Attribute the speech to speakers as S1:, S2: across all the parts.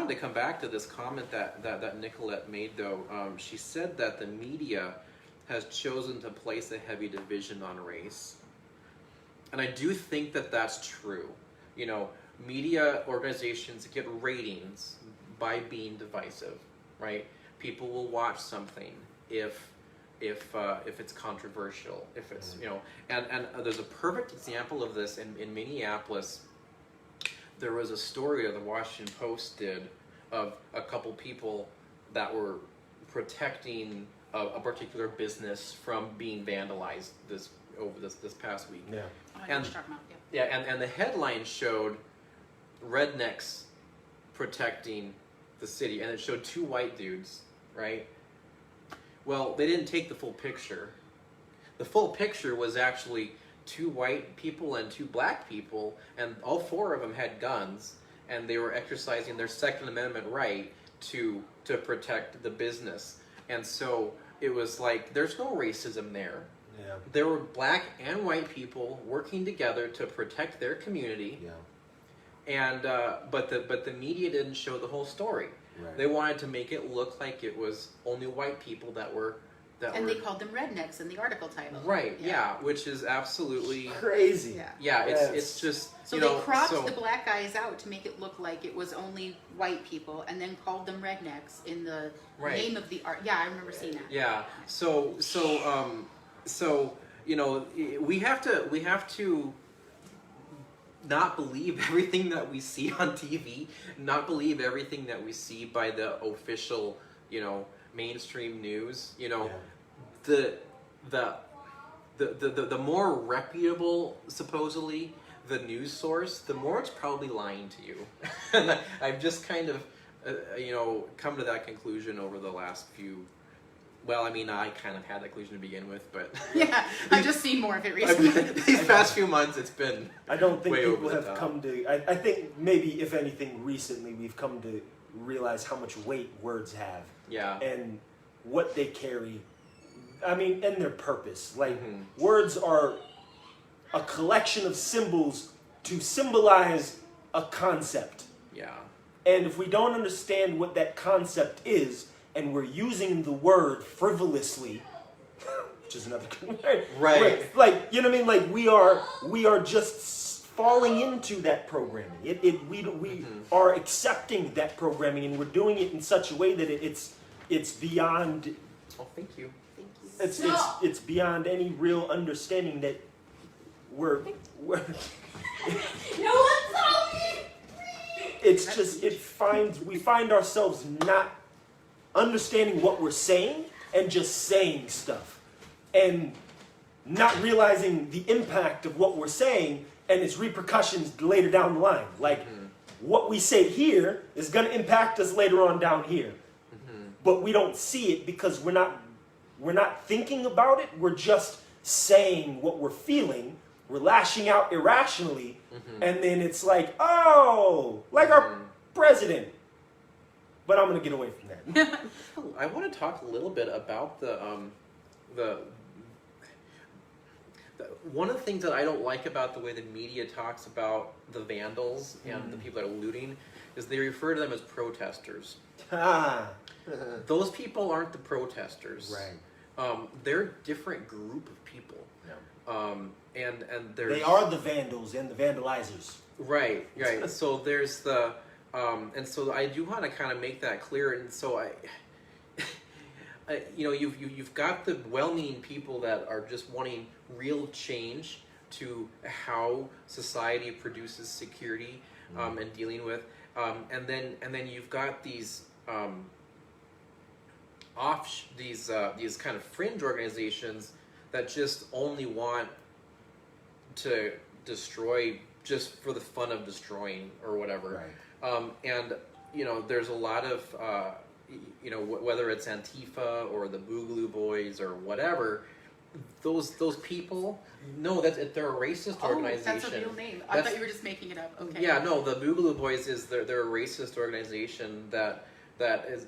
S1: wanted to come back to this comment that Nicolette made, though. She said that the media has chosen to place a heavy division on race. And I do think that that's true. You know, media organizations get ratings by being divisive, right? People will watch something if it's controversial, if it's, you know, and there's a perfect example of this in Minneapolis. There was a story that the Washington Post did of a couple people that were protecting a particular business from being vandalized this past week.
S2: Yeah.
S3: Oh, I know what you're talking about.
S1: Yeah, and the headline showed rednecks protecting the city, and it showed two white dudes, right? Well, they didn't take the full picture. The full picture was actually two white people and two black people, and all four of them had guns, and they were exercising their Second Amendment right to protect the business. And so it was like, there's no racism there.
S2: Yeah.
S1: There were black and white people working together to protect their community.
S2: Yeah.
S1: And but the media didn't show the whole story.
S2: Right.
S1: They wanted to make it look like it was only white people that were
S3: They called them rednecks in the article title.
S1: Right. Yeah, which is absolutely
S2: crazy.
S3: Yeah.
S1: Yeah,
S2: Yes.
S1: it's just
S3: So
S1: you
S3: they
S1: know,
S3: cropped
S1: so,
S3: the black guys out to make it look like it was only white people, and then called them rednecks in the
S1: Right.
S3: name of the art. Yeah, I remember seeing that.
S1: Yeah. So you know, we have to not believe everything that we see on TV, not believe everything that we see by the official, you know, mainstream news. You know, the more reputable, supposedly, the news source, the more it's probably lying to you. And I've just kind of, you know, come to that conclusion over the last few. Well, I mean, I kind of had that conclusion to begin with, but
S3: Yeah, I've just seen more of it recently.
S1: these past few months, it's been
S2: I don't think
S1: way
S2: people
S1: over the
S2: have
S1: top.
S2: come to. I think maybe, if anything, recently we've come to realize how much weight words have
S1: Yeah.
S2: and what they carry. I mean, and their purpose. Like,
S1: Mhm.
S2: words are a collection of symbols to symbolize a concept.
S1: Yeah.
S2: And if we don't understand what that concept is, and we're using the word frivolously, which is another good word,
S1: Right.
S2: like, you know what I mean? Like, we are just falling into that programming. We are accepting that programming, and we're doing it in such a way that it's beyond.
S1: Oh, thank you.
S3: Thank you.
S2: It's beyond any real understanding that we're
S4: No one saw me!
S2: it's just we find ourselves not understanding what we're saying and just saying stuff and not realizing the impact of what we're saying and its repercussions later down the line. Like, what we say here is going to impact us later on down here. But we don't see it because we're not thinking about it. We're just saying what we're feeling. We're lashing out irrationally, and then it's like, oh, like our president. But I'm gonna get away from that.
S1: I want to talk a little bit about the one of the things that I don't like about the way the media talks about the vandals and the people that are looting is they refer to them as protesters. Those people aren't the protesters.
S2: Right.
S1: They're a different group of people.
S2: Yeah.
S1: And
S2: They are the vandals and the vandalizers.
S1: Right. So there's the, and so I do want to kind of make that clear. And so you know, you've got the well-meaning people that are just wanting real change to how society produces security and dealing with, and then you've got these these kind of fringe organizations that just only want to destroy just for the fun of destroying or whatever.
S2: Right.
S1: And you know, there's a lot of you know, whether it's Antifa or the Boogaloo Boys or whatever, those people, no, they're a racist organization.
S3: That's a real name. I thought you were just making it up. Okay.
S1: Yeah, no, the Boogaloo Boys they're a racist organization that is.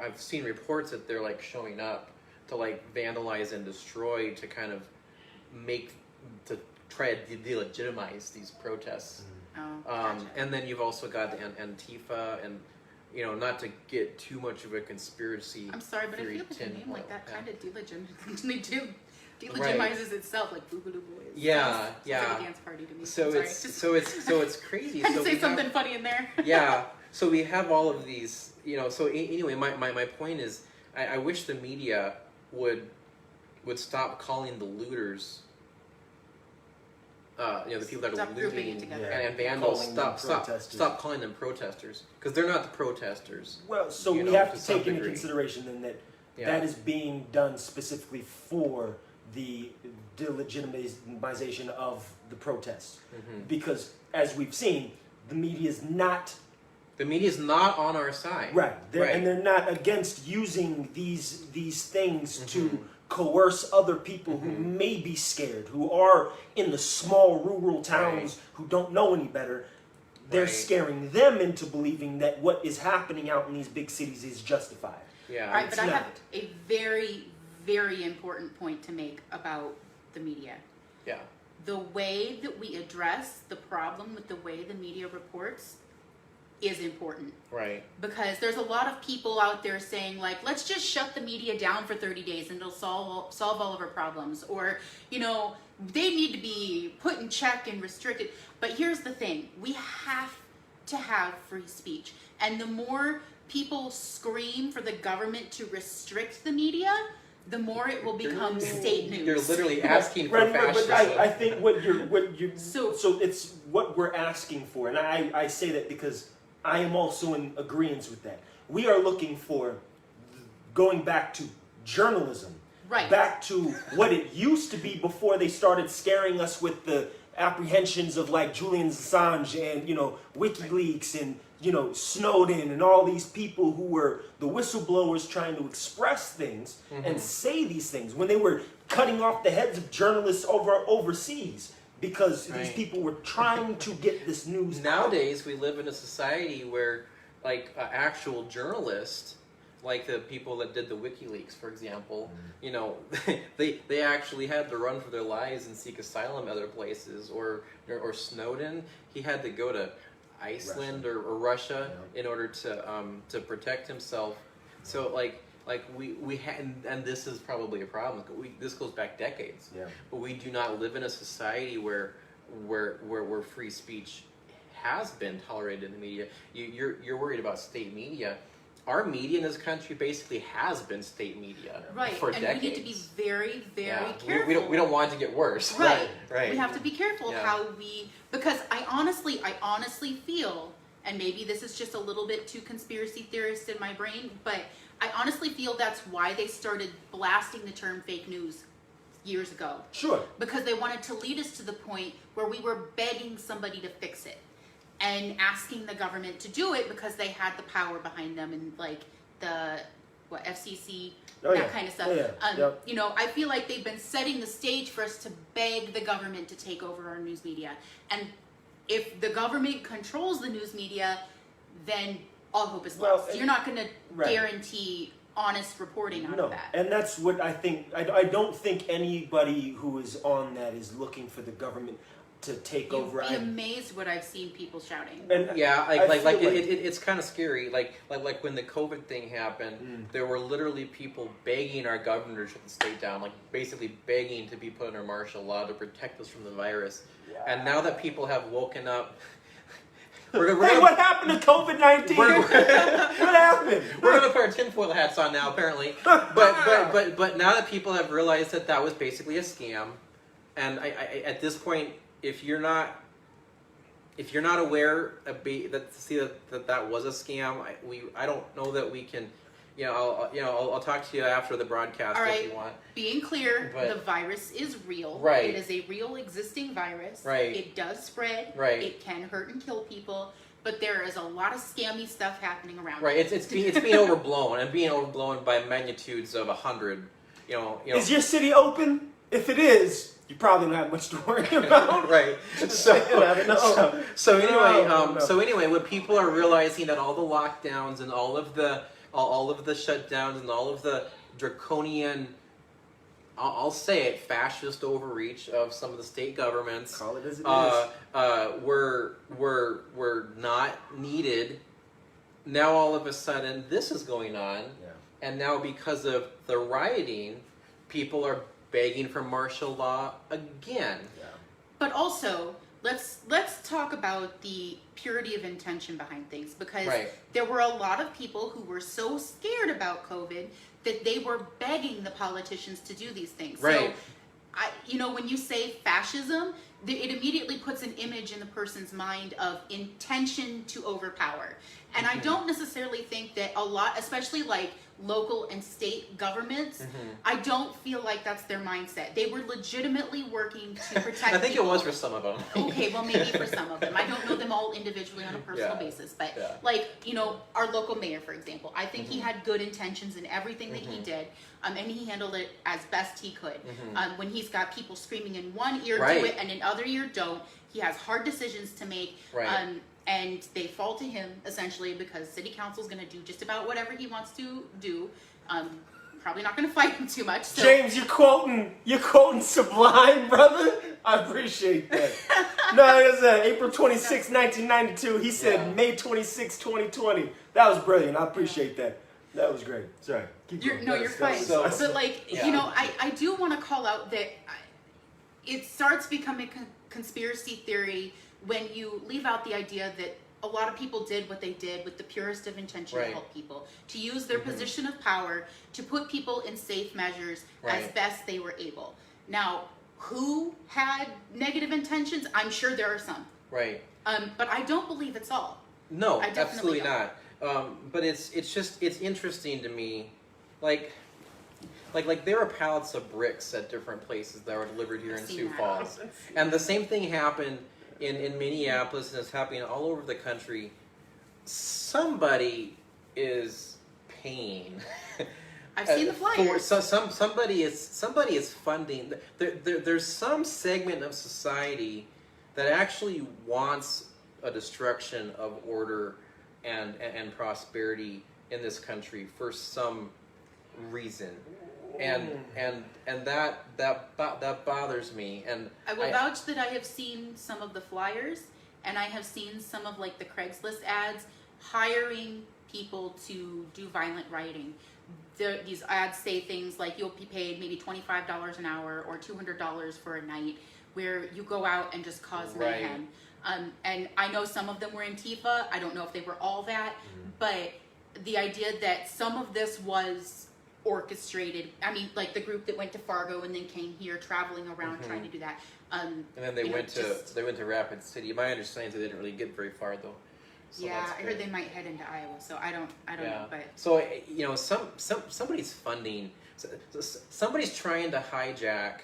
S1: I've seen reports that they're like showing up to like vandalize and destroy to kind of to try to delegitimize these protests.
S3: Oh, gotcha.
S1: And then you've also got Antifa not to get too much of a conspircy.
S3: I'm sorry, but I
S1: theory
S3: feel like a name like that
S1: yeah.
S3: kind of delegitimizes itself, like Boogaloo Boys.
S1: Yeah,
S3: Sounds
S1: yeah.
S3: like a dance party to me.
S1: So
S3: I'm
S1: it's
S3: sorry.
S1: so it's crazy.
S3: Had
S1: So
S3: to say
S1: we
S3: something
S1: have,
S3: funny in there.
S1: yeah. So we have all of these, So anyway, my point is, I wish the media would stop calling the looters. The people that
S3: Stop
S1: are
S3: grouping it
S1: looting
S3: together.
S1: and vandals.
S2: Calling them
S1: Stop
S2: protesters.
S1: calling them protesters, because they're not the protesters.
S2: Well, so
S1: You
S2: we
S1: know,
S2: have
S1: to
S2: to
S1: some
S2: take into
S1: degree.
S2: consideration then that
S1: Yeah.
S2: that is being done specifically for the delegitimization of the protests.
S1: Mhm.
S2: Because as we've seen, the media is not
S1: The media's not on our side.
S2: right,
S1: Right.
S2: and they're not against using these things
S1: Mhm.
S2: to coerce other people who
S1: Mhm.
S2: may be scared, who are in the small rural towns who don't know any better. They're
S1: Right.
S2: scaring them into believing that what is happening out in these big cities is justified.
S1: Yeah.
S3: All right,
S2: It's
S3: but I have
S2: not.
S3: a very, very important point to make about the media.
S1: Yeah.
S3: The way that we address the problem with the way the media reports is important.
S1: Right.
S3: Because there's a lot of people out there saying, like, let's just shut the media down for 30 days and it'll solve all of our problems. Or, they need to be put in check and restricted. But here's the thing. We have to have free speech. And the more people scream for the government to restrict the media, the more it will become state news.
S1: You're literally asking for
S2: Right, but
S1: fascism.
S2: I think what you're
S3: So-
S2: so it's what we're asking for, and I say that because I am also in agreement with that. We are looking for going back to journalism,
S3: Right.
S2: back to what it used to be before they started scaring us with the apprehensions of like Julian Assange and WikiLeaks and Snowden and all these people who were the whistleblowers trying to express things and say these things when they were cutting off the heads of journalists overseas because these
S1: Right.
S2: people were trying to get this news out.
S1: Nowadays, we live in a society where, like, actual journalists, like the people that did the WikiLeaks, for example, they actually had to run for their lives and seek asylum other places. Or Snowden, he had to go to Iceland or Russia in order to protect himself. So like we had, and this is probably a problem. This goes back decades.
S2: Yeah.
S1: But we do not live in a society where free speech has been tolerated in the media. You're worried about state media. Our media in this country basically has been state media
S3: Right,
S1: for
S3: and
S1: decades.
S3: we need to be very, very
S1: Yeah.
S3: careful.
S1: We don't want it to get worse.
S3: Right.
S1: Right.
S3: We have to be careful
S1: Yeah.
S3: how because I honestly feel, and maybe this is just a little bit too conspiracy theorist in my brain, but I honestly feel that's why they started blasting the term fake news years ago.
S2: Sure.
S3: Because they wanted to lead us to the point where we were begging somebody to fix it and asking the government to do it because they had the power behind them and like the FCC,
S2: Oh,
S3: that
S2: yeah.
S3: kind of stuff.
S2: Oh, yeah. Yep.
S3: I feel like they've been setting the stage for us to beg the government to take over our news media. And if the government controls the news media, then all hope is
S2: Well,
S3: lost. You're not going to
S2: right.
S3: guarantee honest reporting out
S2: No,
S3: of that.
S2: and that's what I think. I don't think anybody who is on that is looking for the government to take
S3: You'd
S2: over.
S3: be amazed what I've seen people shouting.
S2: And
S1: Yeah,
S2: I
S1: like
S2: feel
S1: it's kind of scary. Like when the COVID thing happened, there were literally people begging our governor to shut the state down, like basically begging to be put under martial law to protect us from the virus. And now that people have woken up, we're
S2: what happened to COVID-19? What happened?
S1: We're gonna put our tinfoil hats on now, apparently. But now that people have realized that was basically a scam, and I at this point, if you're not aware that was a scam, I don't know that we can. I'll talk to you after the broadcast
S3: All right.
S1: if you want.
S3: Being clear,
S1: But-
S3: the virus is real.
S1: Right.
S3: It is a real existing virus.
S1: Right.
S3: It does spread.
S1: Right.
S3: It can hurt and kill people. But there is a lot of scammy stuff happening around.
S1: Right, it's being overblown, and being overblown by magnitudes of 100.
S2: Is your city open? If it is, you probably don't have much to worry about.
S1: Right. So anyway,
S2: No.
S1: so anyway, when people are realizing that all the lockdowns and all of the shutdowns and all of the draconian, I'll say it, fascist overreach of some of the state governments,
S2: Call it as it is.
S1: were not needed, now all of a sudden this is going on,
S2: Yeah.
S1: and now because of the rioting, people are begging for martial law again.
S2: Yeah.
S3: But also, let's talk about the purity of intention behind things, because
S1: Right.
S3: there were a lot of people who were so scared about COVID that they were begging the politicians to do these things.
S1: Right.
S3: So, when you say fascism, it immediately puts an image in the person's mind of intention to overpower. And I don't necessarily think that a lot, especially like local and state governments, I don't feel like that's their mindset. They were legitimately working to protect
S1: I think
S3: people.
S1: it was for some of them.
S3: Okay, well, maybe for some of them. I don't know them all individually on a personal basis, but our local mayor, for example, I think he had good intentions in everything that he did, and he handled it as best he could. When he's got people screaming in one ear, do it, and in other ear, don't. He has hard decisions to make, and they fall to him, essentially, because city council is going to do just about whatever he wants to do. Probably not going to fight him too much. So.
S2: James, you're quoting Sublime, brother. I appreciate that. No, it was April 26, 1992. He said May 26, 2020. That was brilliant. I appreciate that. That was great. Sorry. Keep going.
S3: You're fine.
S1: So-
S3: But I do want to call out that it starts becoming conspiracy theory when you leave out the idea that a lot of people did what they did with the purest of intention to help people, to use their position of power to put people in safe measures as best they were able. Now, who had negative intentions? I'm sure there are some.
S1: Right.
S3: But I don't believe it's all.
S1: No,
S3: I definitely
S1: absolutely not. But it's interesting to me, like there are pallets of bricks at different places that were delivered here in Sioux Falls, and the same thing happened in Minneapolis, and it's happening all over the country. Somebody is paying.
S3: I've seen the flyers.
S1: Somebody is funding. There's some segment of society that actually wants a destruction of order and prosperity in this country for some reason, and that bothers me. And
S3: I will vouch that I have seen some of the flyers, and I have seen some of like the Craigslist ads hiring people to do violent rioting. These ads say things like you'll be paid maybe $25 an hour or $200 for a night, where you go out and just cause mayhem. And I know some of them were Antifa. I don't know if they were all that, but the idea that some of this was orchestrated. I mean, like the group that went to Fargo and then came here, traveling around trying to do that.
S1: And then they went to Rapid City. My understanding is they didn't really get very far though. So
S3: yeah, I heard they might head into Iowa. So I don't know. But
S1: so somebody's funding. Somebody's trying to hijack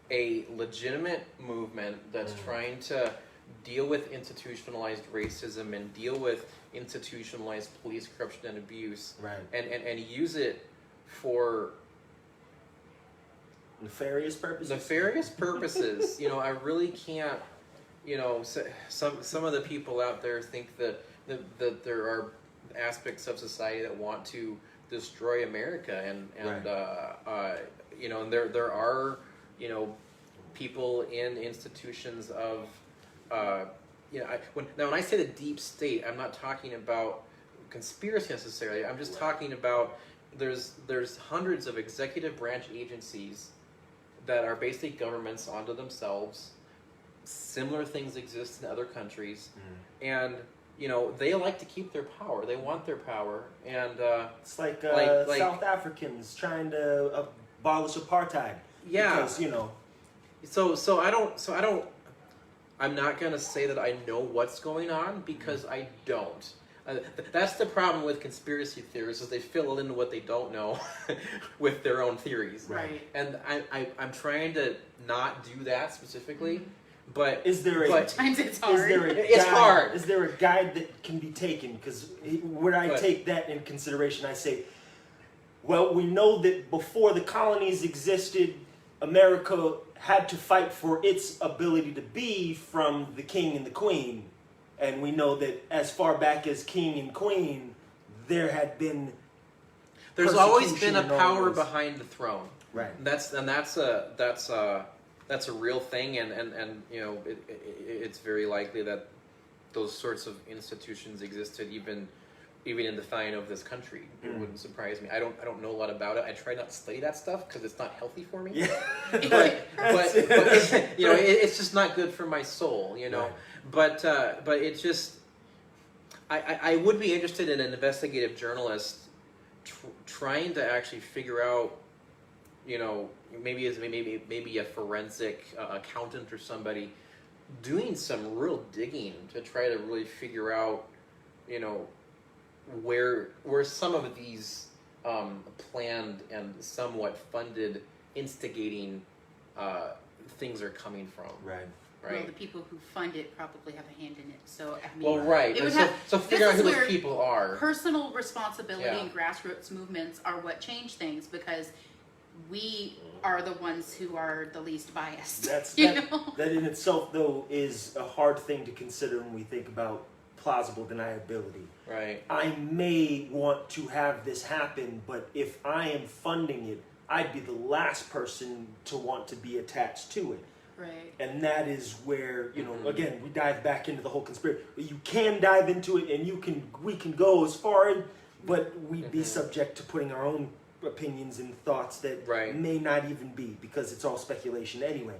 S1: a legitimate movement that's trying to deal with institutionalized racism and deal with institutionalized police corruption and abuse, and use it for
S2: nefarious purposes.
S1: I really can't. Some of the people out there think that there are aspects of society that want to destroy America, and there are people in institutions of when I say the deep state, I'm not talking about conspiracy necessarily. I'm just talking about there's hundreds of executive branch agencies that are basically governments unto themselves. Similar things exist in other countries, and they like to keep their power. They want their power, and
S2: it's like South Africans trying to abolish apartheid.
S1: Yeah,
S2: because
S1: I'm not gonna say that I know what's going on because I don't. That's the problem with conspiracy theorists, is they fill in what they don't know with their own theories.
S3: Right.
S1: And I'm trying to not do that specifically. But
S3: sometimes it's hard.
S1: It's hard.
S2: Is there a guide that can be taken? Because where I take that in consideration, I say, well, we know that before the colonies existed, America had to fight for its ability to be from the king and the queen. And we know that as far back as king and queen, there had been
S1: there's always been a power behind the throne.
S2: Right.
S1: That's a real thing, and it's very likely that those sorts of institutions existed even even in the founding of this country. It wouldn't surprise me. I don't know a lot about it. I try not to study that stuff because it's not healthy for me.
S2: Yeah.
S1: but you know, it's just not good for my soul. You know,
S2: Right.
S1: but it's just. I would be interested in an investigative journalist trying to actually figure out, you know, maybe a forensic accountant or somebody doing some real digging to try to really figure out, you know, where some of these planned and somewhat funded instigating things are coming from.
S2: Right.
S3: Well,
S1: Right.
S3: the people who fund it probably have a hand in it. So I mean,
S1: Well, right.
S3: it would
S1: And
S3: have,
S1: so figure out
S3: this
S1: who
S3: is
S1: those
S3: where
S1: people are.
S3: personal responsibility
S1: Yeah.
S3: and grassroots movements are what change things, because we are the ones who are the least biased.
S2: That's
S3: you
S2: that,
S3: know?
S2: that in itself, though, is a hard thing to consider when we think about plausible deniability.
S1: Right.
S2: I may want to have this happen, but if I am funding it, I'd be the last person to want to be attached to it.
S3: Right.
S2: And that is where, you know,
S1: Mhm.
S2: again, we dive back into the whole conspiracy. You can dive into it, and we can go as far, but we'd be
S1: Mhm.
S2: subject to putting our own opinions and thoughts that
S1: Right.
S2: may not even be, because it's all speculation anyway.